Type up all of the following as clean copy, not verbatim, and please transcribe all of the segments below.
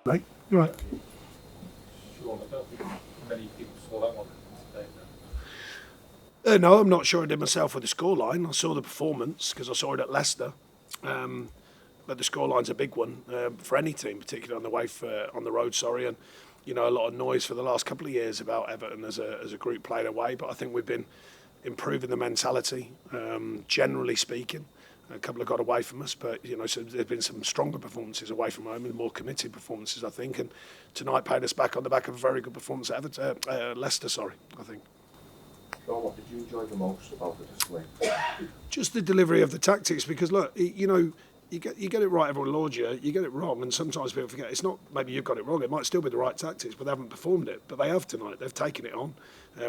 Mate, you're right. Sean, I don't think many people saw that one today. No, I'm not sure I did myself with the scoreline. I saw the performance because I saw it at Leicester. But the scoreline's a big one for any team, particularly on the road. And a lot of noise for the last couple of years about Everton as a group playing away. But I think we've been improving the mentality, generally speaking. A couple have got away from us, but so there's been some stronger performances away from home and more committed performances, I think. And tonight paid us back on the back of a very good performance at Leicester. I think. So what did you enjoy the most about the display? Just the delivery of the tactics, because look, you get it right, everyone lauds you. You get it wrong, and sometimes people forget. It's not maybe you've got it wrong. It might still be the right tactics, but they haven't performed it. But they have tonight. They've taken it on.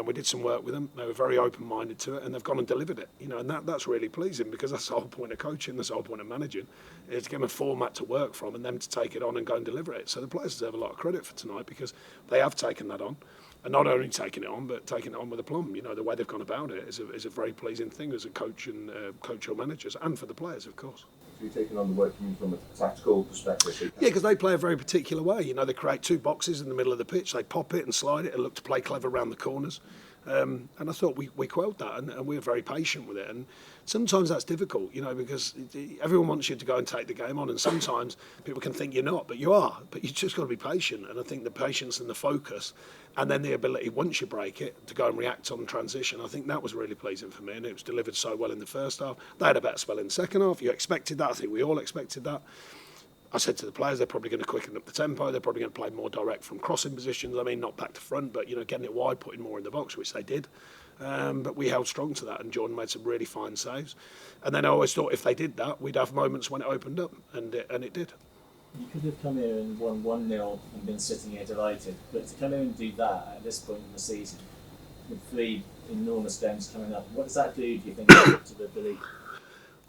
We did some work with them. They were very open-minded to it, and they've gone and delivered it. And that's really pleasing, because that's the whole point of coaching. That's the whole point of managing, is to give them a format to work from, and them to take it on and go and deliver it. So the players deserve a lot of credit for tonight, because they have taken that on. And not only taking it on, but taking it on with aplomb. The way they've gone about it is a very pleasing thing as a coach and coach or managers, and for the players, of course. So you're taking on the work from a tactical perspective? Yeah, because they play a very particular way. They create two boxes in the middle of the pitch. They pop it and slide it and look to play clever around the corners. And I thought we quelled that, and we were very patient with it. And sometimes that's difficult, because everyone wants you to go and take the game on, and sometimes people can think you're not, but you are. But you just got to be patient. And I think the patience and the focus, and then the ability, once you break it, to go and react on transition, I think that was really pleasing for me. And it was delivered so well in the first half. They had a better spell in the second half. You expected that. I think we all expected that. I said to the players, they're probably going to quicken up the tempo. They're probably going to play more direct from crossing positions. I mean, not back to front, but getting it wide, putting more in the box, which they did. But we held strong to that, and Jordan made some really fine saves. And then I always thought if they did that, we'd have moments when it opened up, and it did. You could have come here and won 1-0 and been sitting here delighted, but to come here and do that at this point in the season, with 3 enormous games coming up, what does that do you think, to the belief?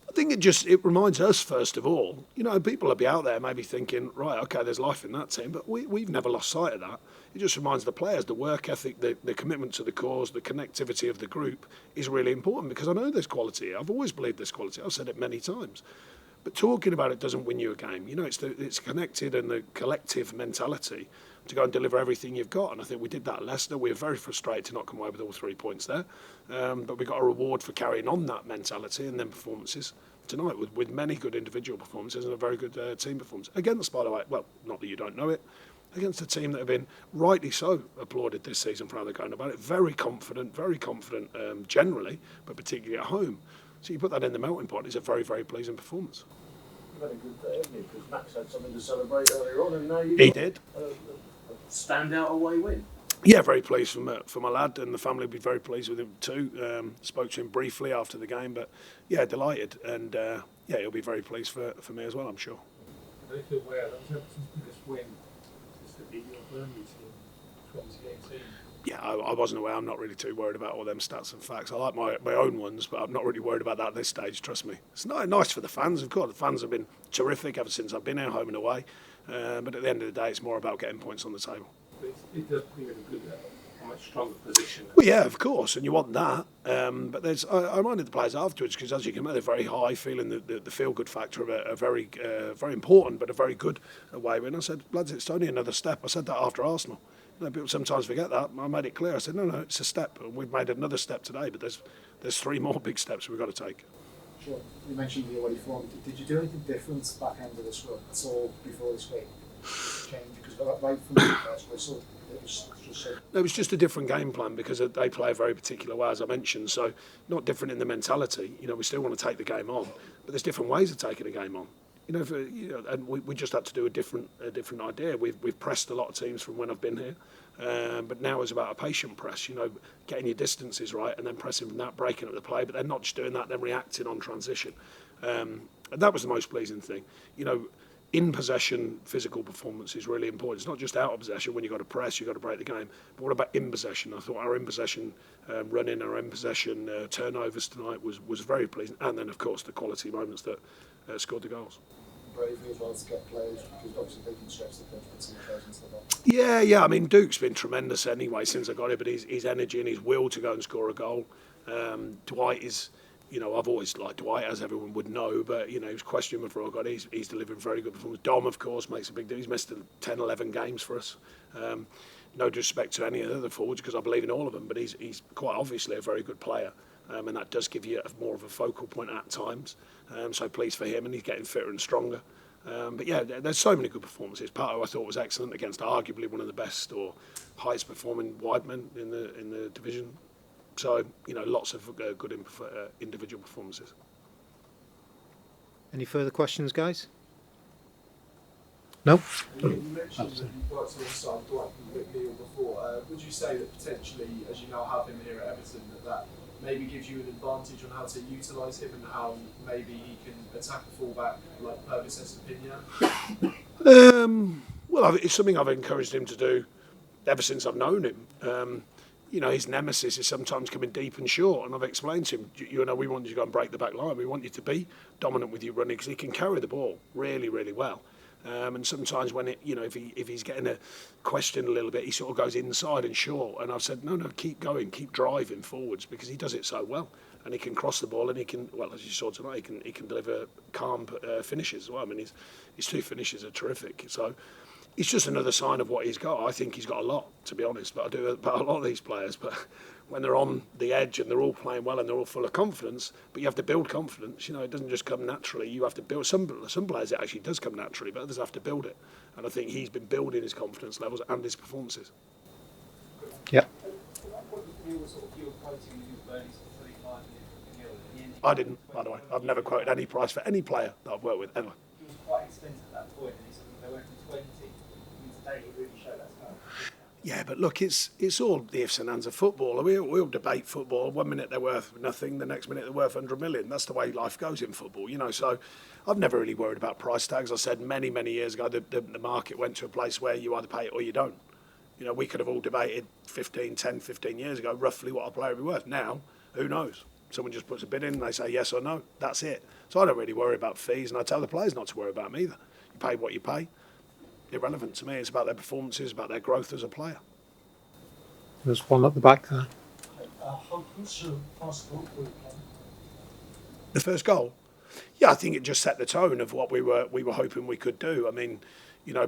I think it reminds us, first of all, people will be out there maybe thinking, right, okay, there's life in that team, but we've never lost sight of that. It just reminds the players the work ethic, the commitment to the cause, the connectivity of the group is really important, because I know there's quality. I've always believed there's quality. I've said it many times. But talking about it doesn't win you a game. It's connected and the collective mentality to go and deliver everything you've got. And I think we did that at Leicester. We were very frustrated to not come away with all 3 points there. But we got a reward for carrying on that mentality, and then performances tonight with many good individual performances and a very good team performance. Against, by the way, well, not that you don't know it, against a team that have been rightly so applauded this season for how they're going about it. Very confident generally, but particularly at home. So you put that in the melting pot, it's a very, very pleasing performance. You've had a good day, haven't you? Because Max had something to celebrate earlier on, and now He did. A standout away win. Yeah, very pleased for my lad, and the family will be very pleased with him too. Spoke to him briefly after the game, but yeah, delighted, and he'll be very pleased for me as well, I'm sure. I don't feel aware that was Everton's biggest win since the beat your Burnley team 2018. Yeah, I wasn't aware. I'm not really too worried about all them stats and facts. I like my own ones, but I'm not really worried about that at this stage, trust me. It's nice for the fans, of course. The fans have been terrific ever since I've been here, home and away. But at the end of the day, it's more about getting points on the table. It does put you in a good, a much stronger position. Well, yeah, of course, and you want that. But I reminded the players afterwards, because as you can imagine, they're very high, feeling the feel-good factor of a very important but a very good away win. I said, lads, it's only another step. I said that after Arsenal. People sometimes forget that. I made it clear. I said, no, it's a step. And we've made another step today, but there's 3 more big steps we've got to take. Sure. You mentioned the away form. Did you do anything different back end of this run at all before this game? Change? Because right from the first whistle, it was just so... No, it was just a different game plan, because they play a very particular way, as I mentioned. So not different in the mentality. We still want to take the game on, but there's different ways of taking a game on. And we just had to do a different idea. We've pressed a lot of teams from when I've been here, but now it's about a patient press. Getting your distances right and then pressing from that, breaking up the play, but then not just doing that, then reacting on transition. And that was the most pleasing thing. In possession, physical performance is really important. It's not just out of possession. When you've got to press, you've got to break the game. But what about in possession? I thought our in possession running, our in possession turnovers tonight was very pleasing. And then, of course, the quality moments that scored the goals. Bravery as well to get players, because obviously they can stretch the pitch with some players into the box. Yeah. I mean, Duke's been tremendous anyway since I got here, but his energy and his will to go and score a goal. Dwight is I've always liked Dwight, as everyone would know, but, he was questionable for all God. He's delivering very good performance. Dom, of course, makes a big difference. He's missed 10, 11 games for us. No disrespect to any of the other forwards, because I believe in all of them, but he's quite obviously a very good player. And that does give you more of a focal point at times. So pleased for him, and he's getting fitter and stronger. But yeah, there's so many good performances. Pato, I thought, was excellent against arguably one of the best or highest performing wide men in the division. So, lots of good individual performances. Any further questions, guys? No? You mentioned that you've worked alongside Dwight McNeil before. Would you say that potentially, as you now have him here at Everton, that maybe gives you an advantage on how to utilise him and how maybe he can attack a fullback like Purvis Estupiñán? Well, it's something I've encouraged him to do ever since I've known him. His nemesis is sometimes coming deep and short, and I've explained to him, we want you to go and break the back line. We want you to be dominant with your running, because he can carry the ball really, really well. And sometimes when if he's getting a question a little bit, he sort of goes inside and short. And I've said, no, keep going, keep driving forwards, because he does it so well, and he can cross the ball, and he can, well, as you saw tonight, he can deliver calm finishes as well. I mean, his two finishes are terrific. So it's just another sign of what he's got. I think he's got a lot, to be honest. But I do about a lot of these players. But when they're on the edge and they're all playing well and they're all full of confidence, but you have to build confidence. It doesn't just come naturally. You have to build. Some players it actually does come naturally, but others have to build it. And I think he's been building his confidence levels and his performances. Yeah. I didn't, by the way. I've never quoted any price for any player that I've worked with ever. He was quite expensive at that point, and he said they went from 20. Today he really showed that stuff. Yeah, but look, it's all the ifs and ands of football. We all debate football. 1 minute they're worth nothing, the next minute they're worth 100 million. That's the way life goes in football, So I've never really worried about price tags. I said many, many years ago, the market went to a place where you either pay it or you don't. We could have all debated 10, 15 years ago, roughly what a player would be worth. Now, who knows? Someone just puts a bid in and they say yes or no. That's it. So I don't really worry about fees, and I tell the players not to worry about them either. You pay what you pay. Irrelevant to me. It's about their performances, about their growth as a player. There's one at the back there. What's your first goal for you? The first goal? Yeah, I think it just set the tone of what we were hoping we could do. I mean,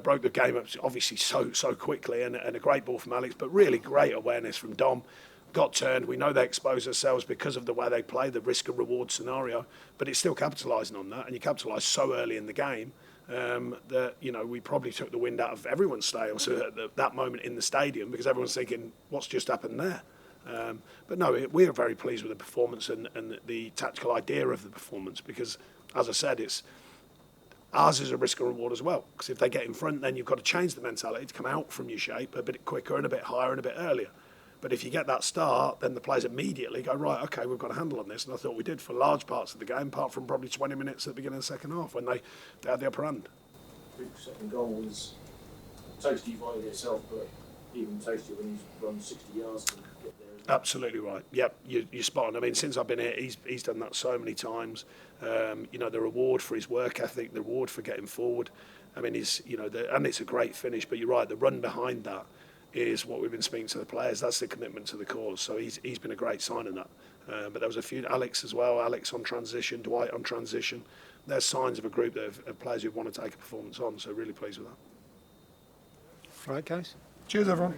broke the game up obviously so quickly, and a great ball from Alex, but really great awareness from Dom. Got turned. We know they expose ourselves because of the way they play, the risk and reward scenario, but it's still capitalising on that, and you capitalise so early in the game that we probably took the wind out of everyone's sails at that moment in the stadium, because everyone's thinking, what's just happened there? But no, we are very pleased with the performance and the tactical idea of the performance, because, as I said, ours is a risk and reward as well, because if they get in front, then you've got to change the mentality to come out from your shape a bit quicker and a bit higher and a bit earlier. But if you get that start, then the players immediately go, right, okay, we've got a handle on this. And I thought we did for large parts of the game, apart from probably 20 minutes at the beginning of the second half when they had the upper hand. The second goal was tasty, you find it yourself, but even tastier when he's run 60 yards to get there. Absolutely right. Yep, you're spot on. I mean, since I've been here, he's done that so many times. The reward for his work ethic, the reward for getting forward. I mean, and it's a great finish, but you're right, the run behind that is what we've been speaking to the players. That's the commitment to the cause. So he's been a great sign in that. But there was a few, Alex as well, Alex on transition, Dwight on transition. There's signs of a group of players who want to take a performance on, so really pleased with that. Right, guys. Cheers, everyone.